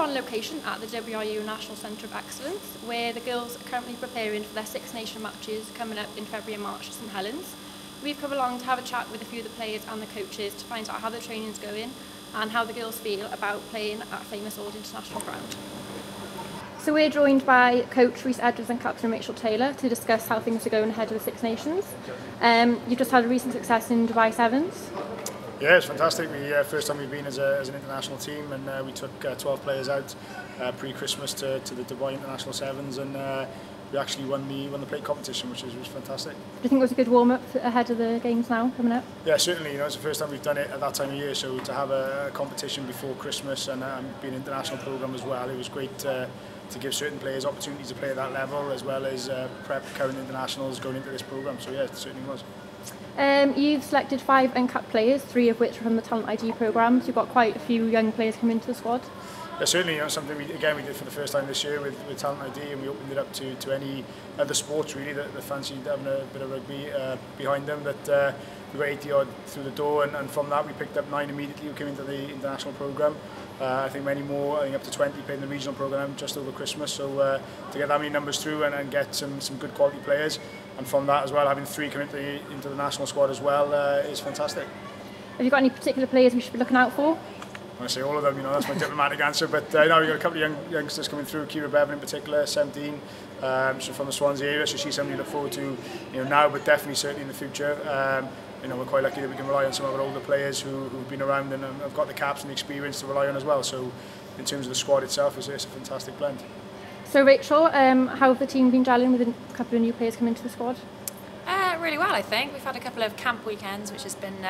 on location at the WRU National Centre of Excellence, where the girls are currently preparing for their Six Nation matches coming up in February and March at St Helens. We've come along to have a chat with a few of the players and the coaches to find out how the training's going and how the girls feel about playing at famous old international ground. So we're joined by Coach Rhys Edwards and Captain Rachel Taylor to discuss how things are going ahead of the Six Nations. You've just had a recent success in Dubai Sevens. Yeah, it's fantastic. First time we've been as an international team, and we took 12 players out pre-Christmas to the Dubai International Sevens, and we actually won the plate competition, which was fantastic. Do you think it was a good warm-up ahead of the games now coming up? Yeah, certainly. It's the first time we've done it at that time of year, so to have a competition before Christmas and be an international programme as well, it was great to give certain players opportunities to play at that level, as well as prep current internationals going into this programme. So yeah, it certainly was. You've selected 5 uncapped players, 3 of which are from the Talent ID programme, so you've got quite a few young players coming into the squad. Yeah, certainly, something we did for the first time this year with Talent ID, and we opened it up to any other sports really that fancied having a bit of rugby behind them. But we were 80 odd through the door, and from that we picked up 9 immediately who came into the international programme. I think many more, I think up to 20 played in the regional programme just over Christmas. So to get that many numbers through and get some good quality players, and from that as well, having 3 come into the national squad as well is fantastic. Have you got any particular players we should be looking out for? I say all of them, that's my diplomatic answer, but now we've got a couple of youngsters coming through, Kira Bevan in particular, 17, she's from the Swansea area, so she's somebody to look forward to now, but definitely certainly in the future. We're quite lucky that we can rely on some of our older players who've been around and have got the caps and the experience to rely on as well, so in terms of the squad itself, it's a fantastic blend. So Rachel, how have the team been gelling with a couple of new players coming into the squad? Really well, I think. We've had a couple of camp weekends, which has been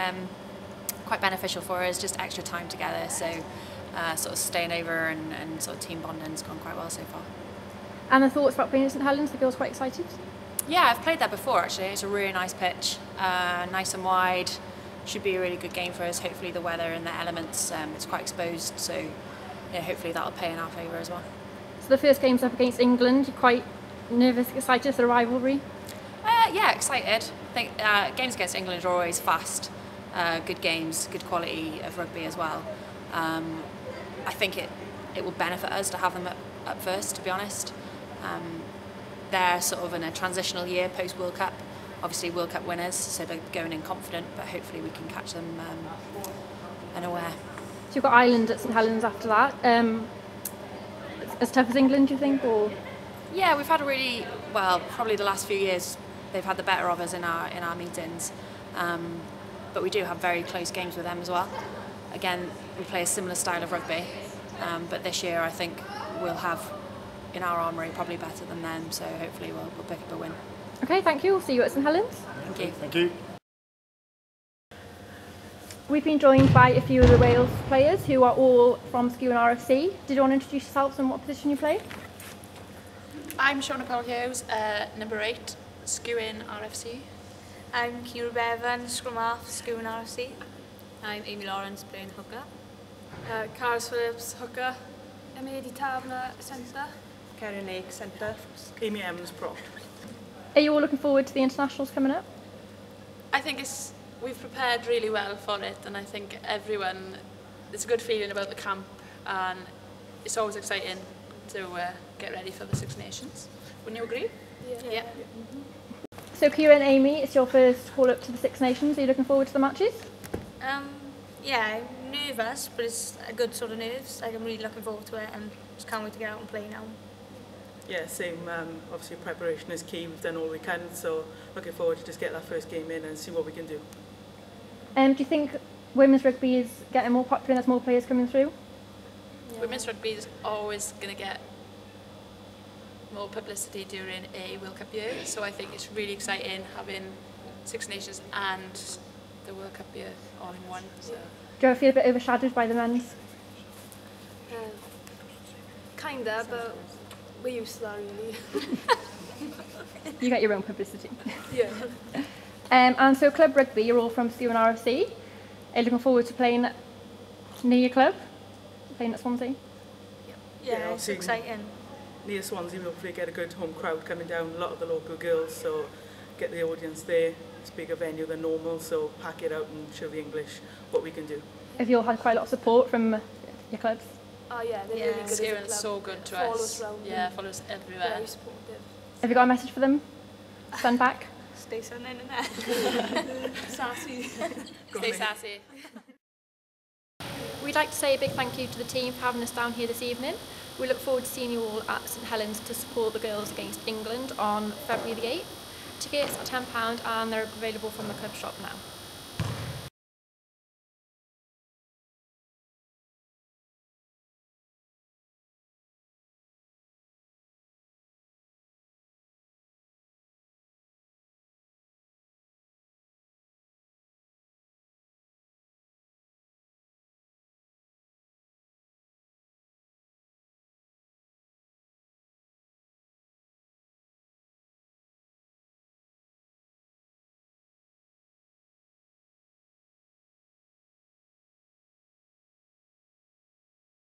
quite beneficial for us, just extra time together, so sort of staying over and sort of team bonding's gone quite well so far. And the thoughts about playing at St Helens, the girls quite excited? Yeah, I've played there before actually. It's a really nice pitch, nice and wide, should be a really good game for us. Hopefully the weather and the elements, it's quite exposed, so hopefully that'll pay in our favour as well. So the first game's up against England, you're quite nervous, excited for the rivalry? Yeah, excited. I think games against England are always fast. Good games, good quality of rugby as well. I think it will benefit us to have them up first, to be honest. They're sort of in a transitional year post World Cup, obviously World Cup winners, so they're going in confident, but hopefully we can catch them unaware. So you've got Ireland at St Helens after that. As tough as England, do you think? Or? Yeah, we've had probably the last few years they've had the better of us in our meetings. But we do have very close games with them as well. Again, we play a similar style of rugby, but this year I think we'll have in our armoury probably better than them, so hopefully we'll pick up a win. Okay, thank you. We'll see you at St Helens. Thank you. Thank you. We've been joined by a few of the Wales players who are all from Skewen RFC. Did you want to introduce yourselves and what position you play? I'm Shauna Hughes, number 8, Skewen RFC. I'm Kira Bevan, scrum half, Skewen RFC. I'm Amy Lawrence, playing hooker. Carls Phillips, hooker. Eddie Taverner, centre. Karen Ake, centre. Amy Evans, prop. Are you all looking forward to the internationals coming up? I think we've prepared really well for it, and I think it's a good feeling about the camp, and it's always exciting to get ready for the Six Nations. Wouldn't you agree? Yeah. So Kira and Amy, it's your first call up to the Six Nations. Are you looking forward to the matches? Yeah, I'm nervous, but it's a good sort of nerves. I'm really looking forward to it and just can't wait to get out and play now. Yeah, same. Obviously preparation is key. We've done all we can, so looking forward to just get that first game in and see what we can do. Do you think women's rugby is getting more popular and there's more players coming through? Yeah. Women's rugby is always going to get more publicity during a World Cup year, so I think it's really exciting having Six Nations and the World Cup year all in one. So. Do you ever feel a bit overshadowed by the men's? Kinda, but we're used to that really. You get your own publicity. Yeah. And so club rugby, you're all from Skewen RFC. Are you looking forward to playing near your club? Playing at Swansea? Yeah, it's exciting. Near Swansea, we'll hopefully get a good home crowd coming down, a lot of the local girls, so get the audience there. It's a bigger venue than normal, so pack it out and show the English what we can do. Have you all had quite a lot of support from your clubs? Oh yeah, they're Yeah. really good as a Kieran's club. so good to Follow us. us round Yeah, and follow us everywhere. very supportive. Have you got a message for them? Send back? Stay sunning in there. Sassy. Stay sassy. We'd like to say a big thank you to the team for having us down here this evening. We look forward to seeing you all at St Helens to support the girls against England on February the 8th. Tickets are £10 and they're available from the club shop now.